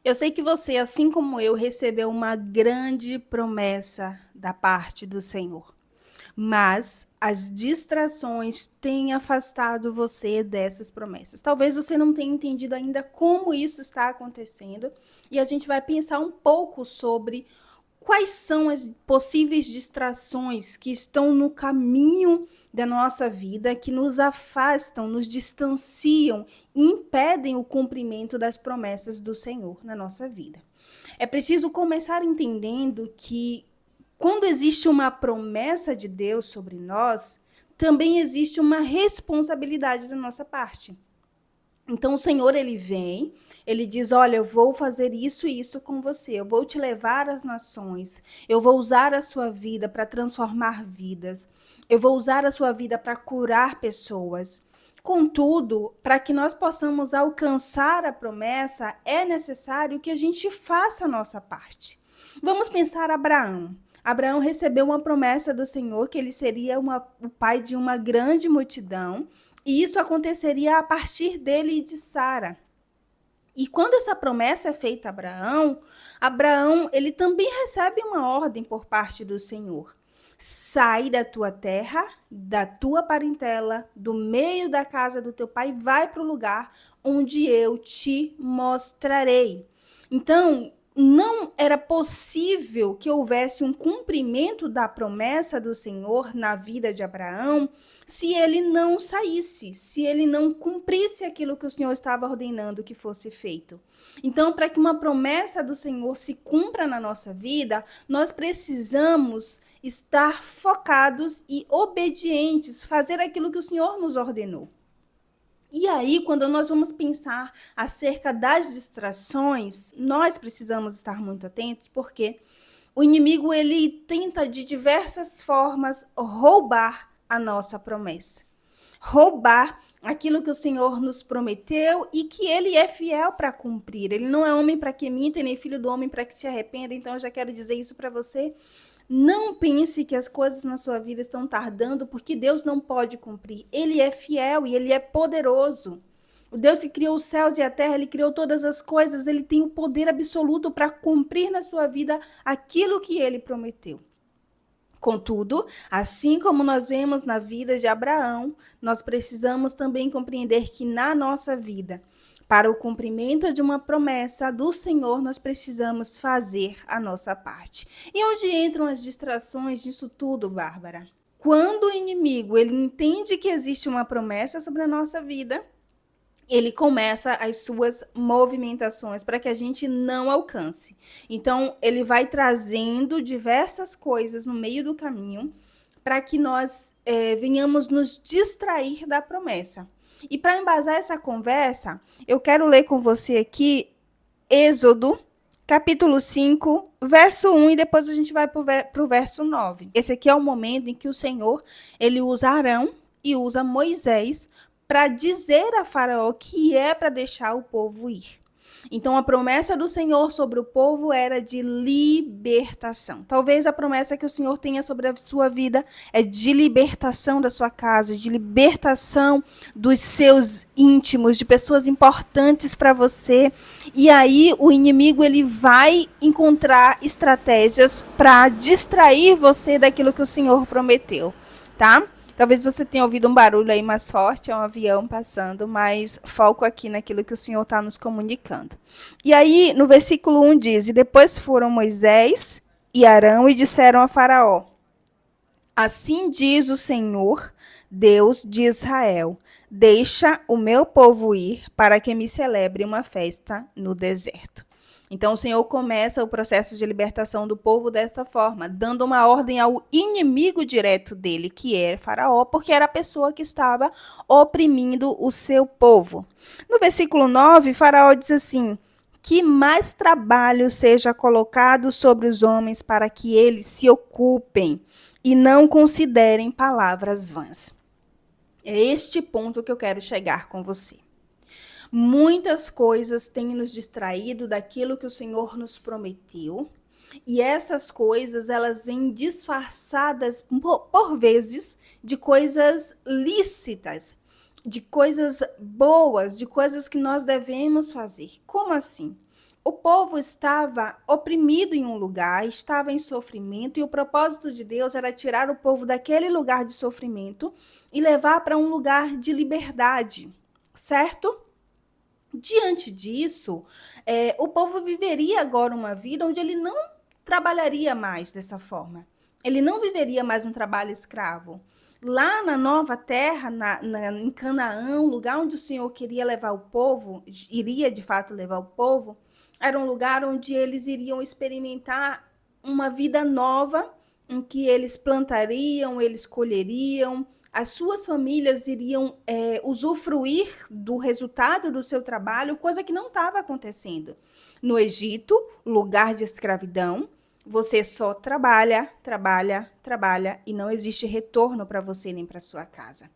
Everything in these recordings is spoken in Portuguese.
Eu sei que você, assim como eu, recebeu uma grande promessa da parte do Senhor, mas as distrações têm afastado você dessas promessas. Talvez você não tenha entendido ainda como isso está acontecendo, e a gente vai pensar um pouco sobre quais são as possíveis distrações que estão no caminho da nossa vida, que nos afastam, nos distanciam e impedem o cumprimento das promessas do Senhor na nossa vida. É preciso começar entendendo que quando existe uma promessa de Deus sobre nós, também existe uma responsabilidade da nossa parte. Então o Senhor, ele vem, ele diz: olha, eu vou fazer isso e isso com você, eu vou te levar às nações, eu vou usar a sua vida para transformar vidas, eu vou usar a sua vida para curar pessoas. Contudo, para que nós possamos alcançar a promessa, é necessário que a gente faça a nossa parte. Vamos pensar Abraão. Abraão recebeu uma promessa do Senhor que ele seria o pai de uma grande multidão, e isso aconteceria a partir dele e de Sara. E quando essa promessa é feita a Abraão, Abraão ele também recebe uma ordem por parte do Senhor. Sai da tua terra, da tua parentela, do meio da casa do teu pai, vai para o lugar onde eu te mostrarei. Então, não era possível que houvesse um cumprimento da promessa do Senhor na vida de Abraão se ele não saísse, se ele não cumprisse aquilo que o Senhor estava ordenando que fosse feito. Então, para que uma promessa do Senhor se cumpra na nossa vida, nós precisamos estar focados e obedientes, fazer aquilo que o Senhor nos ordenou. E aí, quando nós vamos pensar acerca das distrações, nós precisamos estar muito atentos, porque o inimigo ele tenta de diversas formas roubar a nossa promessa. Roubar aquilo que o Senhor nos prometeu e que ele é fiel para cumprir. Ele não é homem para que minta, nem filho do homem para que se arrependa. Então, eu já quero dizer isso para você. Não pense que as coisas na sua vida estão tardando porque Deus não pode cumprir. Ele é fiel e ele é poderoso. O Deus que criou os céus e a terra, ele criou todas as coisas, ele tem o poder absoluto para cumprir na sua vida aquilo que ele prometeu. Contudo, assim como nós vemos na vida de Abraão, nós precisamos também compreender que na nossa vida, para o cumprimento de uma promessa do Senhor, nós precisamos fazer a nossa parte. E onde entram as distrações disso tudo, Bárbara? Quando o inimigo ele entende que existe uma promessa sobre a nossa vida, ele começa as suas movimentações para que a gente não alcance. Então, ele vai trazendo diversas coisas no meio do caminho para que nós venhamos nos distrair da promessa. E para embasar essa conversa, eu quero ler com você aqui Êxodo, capítulo 5, verso 1, e depois a gente vai para o verso 9. Esse aqui é o momento em que o Senhor ele usa Arão e usa Moisés para dizer a Faraó que é para deixar o povo ir. Então, a promessa do Senhor sobre o povo era de libertação. Talvez a promessa que o Senhor tenha sobre a sua vida é de libertação da sua casa, de libertação dos seus íntimos, de pessoas importantes para você. E aí, o inimigo ele vai encontrar estratégias para distrair você daquilo que o Senhor prometeu, tá? Talvez você tenha ouvido um barulho aí mais forte, é um avião passando, mas foco aqui naquilo que o Senhor está nos comunicando. E aí, no versículo 1 diz: E depois foram Moisés e Arão e disseram a Faraó: Assim diz o Senhor, Deus de Israel: Deixa o meu povo ir para que me celebre uma festa no deserto. Então, o Senhor começa o processo de libertação do povo desta forma, dando uma ordem ao inimigo direto dele, que é Faraó, porque era a pessoa que estava oprimindo o seu povo. No versículo 9, Faraó diz assim: Que mais trabalho seja colocado sobre os homens para que eles se ocupem e não considerem palavras vãs. É este ponto que eu quero chegar com você. Muitas coisas têm nos distraído daquilo que o Senhor nos prometeu. E essas coisas, elas vêm disfarçadas, por vezes, de coisas lícitas, de coisas boas, de coisas que nós devemos fazer. Como assim? O povo estava oprimido em um lugar, estava em sofrimento, e o propósito de Deus era tirar o povo daquele lugar de sofrimento e levar para um lugar de liberdade, certo? Diante disso, o povo viveria agora uma vida onde ele não trabalharia mais dessa forma. Ele não viveria mais um trabalho escravo. Lá na nova terra, em Canaã, o lugar onde o Senhor queria levar o povo, iria de fato levar o povo, era um lugar onde eles iriam experimentar uma vida nova, em que eles plantariam, eles colheriam, as suas famílias iriam usufruir do resultado do seu trabalho, coisa que não estava acontecendo. No Egito, lugar de escravidão, você só trabalha, trabalha, trabalha e não existe retorno para você nem para sua casa.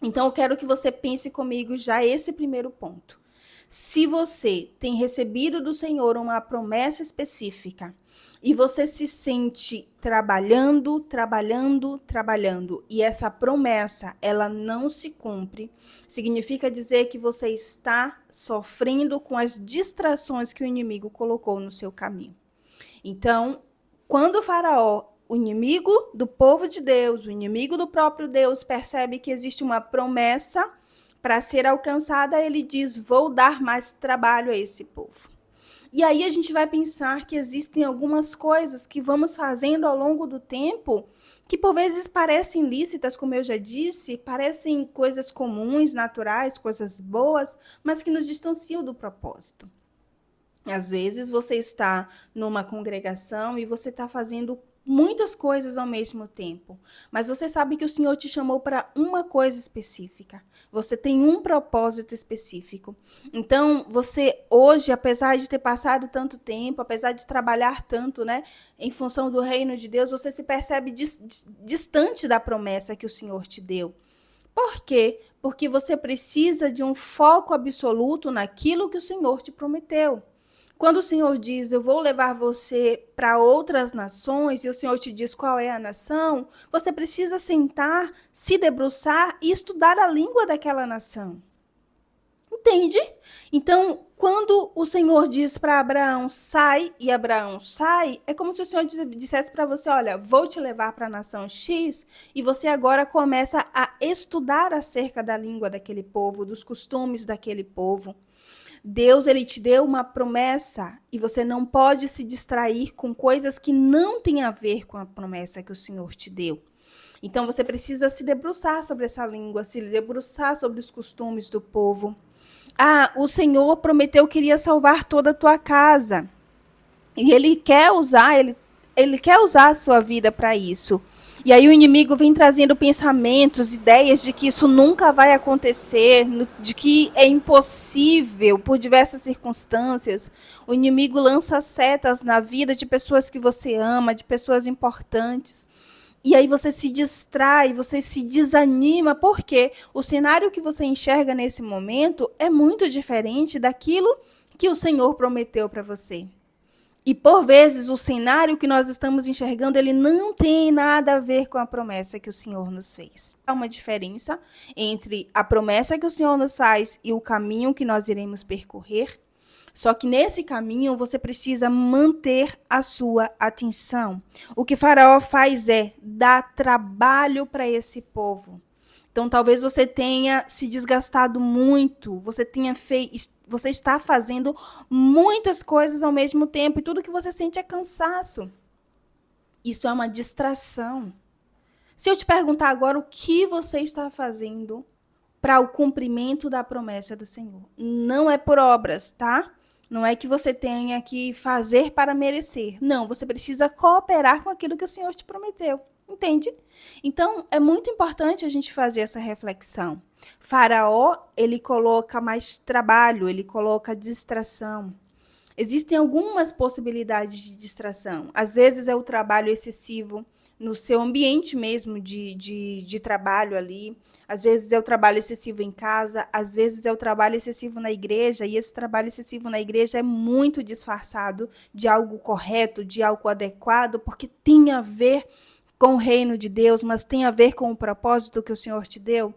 Então, eu quero que você pense comigo já esse primeiro ponto. Se você tem recebido do Senhor uma promessa específica e você se sente trabalhando, trabalhando, trabalhando, e essa promessa ela não se cumpre, significa dizer que você está sofrendo com as distrações que o inimigo colocou no seu caminho. Então, quando o Faraó, o inimigo do povo de Deus, o inimigo do próprio Deus, percebe que existe uma promessa para ser alcançada, ele diz: vou dar mais trabalho a esse povo. E aí a gente vai pensar que existem algumas coisas que vamos fazendo ao longo do tempo que por vezes parecem lícitas, como eu já disse, parecem coisas comuns, naturais, coisas boas, mas que nos distanciam do propósito. Às vezes você está numa congregação e você está fazendo muitas coisas ao mesmo tempo, mas você sabe que o Senhor te chamou para uma coisa específica. Você tem um propósito específico. Então, você hoje, apesar de ter passado tanto tempo, apesar de trabalhar tanto, né, em função do reino de Deus, você se percebe distante da promessa que o Senhor te deu. Por quê? Porque você precisa de um foco absoluto naquilo que o Senhor te prometeu. Quando o Senhor diz, eu vou levar você para outras nações, e o Senhor te diz qual é a nação, você precisa sentar, se debruçar e estudar a língua daquela nação. Entende? Então, quando o Senhor diz para Abraão, sai, e Abraão sai, é como se o Senhor dissesse para você, olha, vou te levar para a nação X, e você agora começa a estudar acerca da língua daquele povo, dos costumes daquele povo. Deus, ele te deu uma promessa e você não pode se distrair com coisas que não têm a ver com a promessa que o Senhor te deu. Então, você precisa se debruçar sobre essa língua, se debruçar sobre os costumes do povo. O Senhor prometeu que iria salvar toda a tua casa. E ele quer usar a sua vida para isso. E aí o inimigo vem trazendo pensamentos, ideias de que isso nunca vai acontecer, de que é impossível por diversas circunstâncias. O inimigo lança setas na vida de pessoas que você ama, de pessoas importantes. E aí você se distrai, você se desanima, porque o cenário que você enxerga nesse momento é muito diferente daquilo que o Senhor prometeu para você. E, por vezes, o cenário que nós estamos enxergando, ele não tem nada a ver com a promessa que o Senhor nos fez. Há uma diferença entre a promessa que o Senhor nos faz e o caminho que nós iremos percorrer. Só que nesse caminho, você precisa manter a sua atenção. O que Faraó faz é dar trabalho para esse povo. Então, talvez você tenha se desgastado muito, você está fazendo muitas coisas ao mesmo tempo e tudo que você sente é cansaço. Isso é uma distração. Se eu te perguntar agora o que você está fazendo para o cumprimento da promessa do Senhor, não é por obras, tá? Não é que você tenha que fazer para merecer. Não, você precisa cooperar com aquilo que o Senhor te prometeu. Entende? Então, é muito importante a gente fazer essa reflexão. Faraó, ele coloca mais trabalho, ele coloca distração. Existem algumas possibilidades de distração. Às vezes é o trabalho excessivo no seu ambiente mesmo de trabalho ali. Às vezes é o trabalho excessivo em casa. Às vezes é o trabalho excessivo na igreja. E esse trabalho excessivo na igreja é muito disfarçado de algo correto, de algo adequado, porque tem a ver com o reino de Deus, mas tem a ver com o propósito que o Senhor te deu.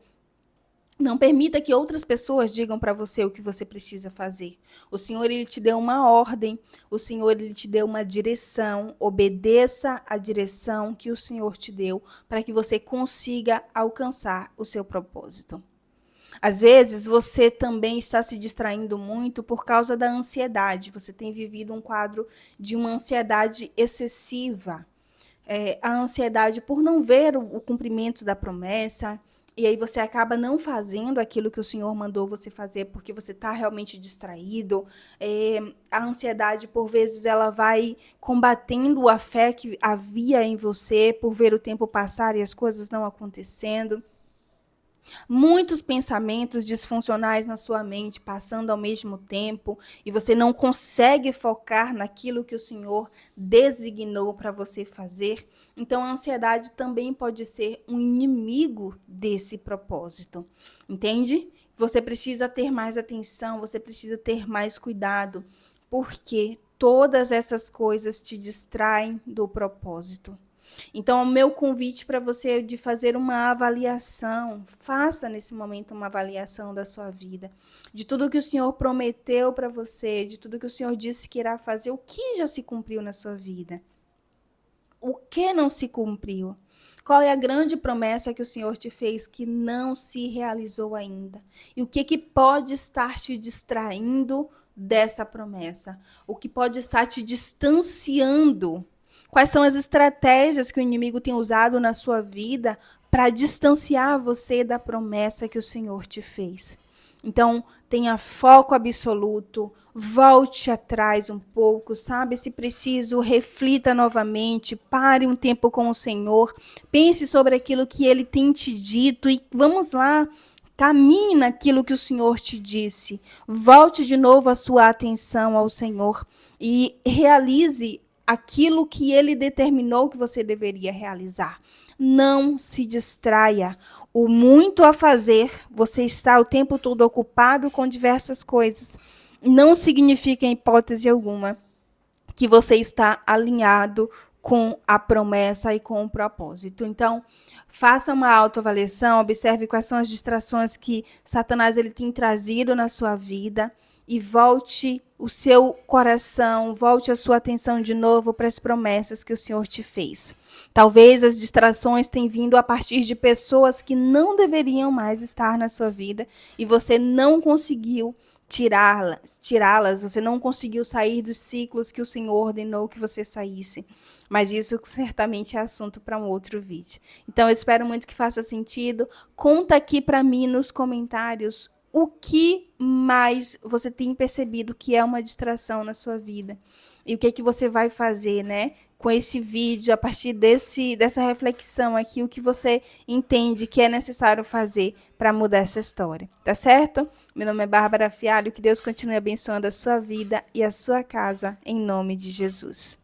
Não permita que outras pessoas digam para você o que você precisa fazer. O Senhor, ele te deu uma ordem, o Senhor, ele te deu uma direção. Obedeça a direção que o Senhor te deu para que você consiga alcançar o seu propósito. Às vezes, você também está se distraindo muito por causa da ansiedade. Você tem vivido um quadro de uma ansiedade excessiva. A ansiedade por não ver o cumprimento da promessa, e aí você acaba não fazendo aquilo que o Senhor mandou você fazer porque você está realmente distraído. A ansiedade, por vezes, ela vai combatendo a fé que havia em você por ver o tempo passar e as coisas não acontecendo. Muitos pensamentos disfuncionais na sua mente passando ao mesmo tempo e você não consegue focar naquilo que o Senhor designou para você fazer. Então, a ansiedade também pode ser um inimigo desse propósito, entende? Você precisa ter mais atenção, você precisa ter mais cuidado, porque todas essas coisas te distraem do propósito. Então, o meu convite para você é de fazer uma avaliação. Faça nesse momento uma avaliação da sua vida, de tudo que o Senhor prometeu para você, de tudo que o Senhor disse que irá fazer, o que já se cumpriu na sua vida, o que não se cumpriu. Qual é a grande promessa que o Senhor te fez que não se realizou ainda? E o que pode estar te distraindo dessa promessa? O que pode estar te distanciando? Quais são as estratégias que o inimigo tem usado na sua vida para distanciar você da promessa que o Senhor te fez? Então, tenha foco absoluto, volte atrás um pouco, sabe? Se preciso, reflita novamente, pare um tempo com o Senhor, pense sobre aquilo que Ele tem te dito e vamos lá, caminhe naquilo que o Senhor te disse. Volte de novo a sua atenção ao Senhor e realize aquilo que Ele determinou que você deveria realizar. Não se distraia. O muito a fazer, você está o tempo todo ocupado com diversas coisas. Não significa, em hipótese alguma, que você está alinhado com a promessa e com o propósito. Então, faça uma autoavaliação, observe quais são as distrações que Satanás ele tem trazido na sua vida e volte o seu coração, volte a sua atenção de novo para as promessas que o Senhor te fez. Talvez as distrações tenham vindo a partir de pessoas que não deveriam mais estar na sua vida e você não conseguiu tirá-las, você não conseguiu sair dos ciclos que o Senhor ordenou que você saísse. Mas isso certamente é assunto para um outro vídeo. Então, eu espero muito que faça sentido. Conta aqui para mim nos comentários o que mais você tem percebido que é uma distração na sua vida. E o que você vai fazer, né? Com esse vídeo, a partir dessa reflexão aqui, o que você entende que é necessário fazer para mudar essa história, tá certo? Meu nome é Bárbara Fialho, que Deus continue abençoando a sua vida e a sua casa, em nome de Jesus.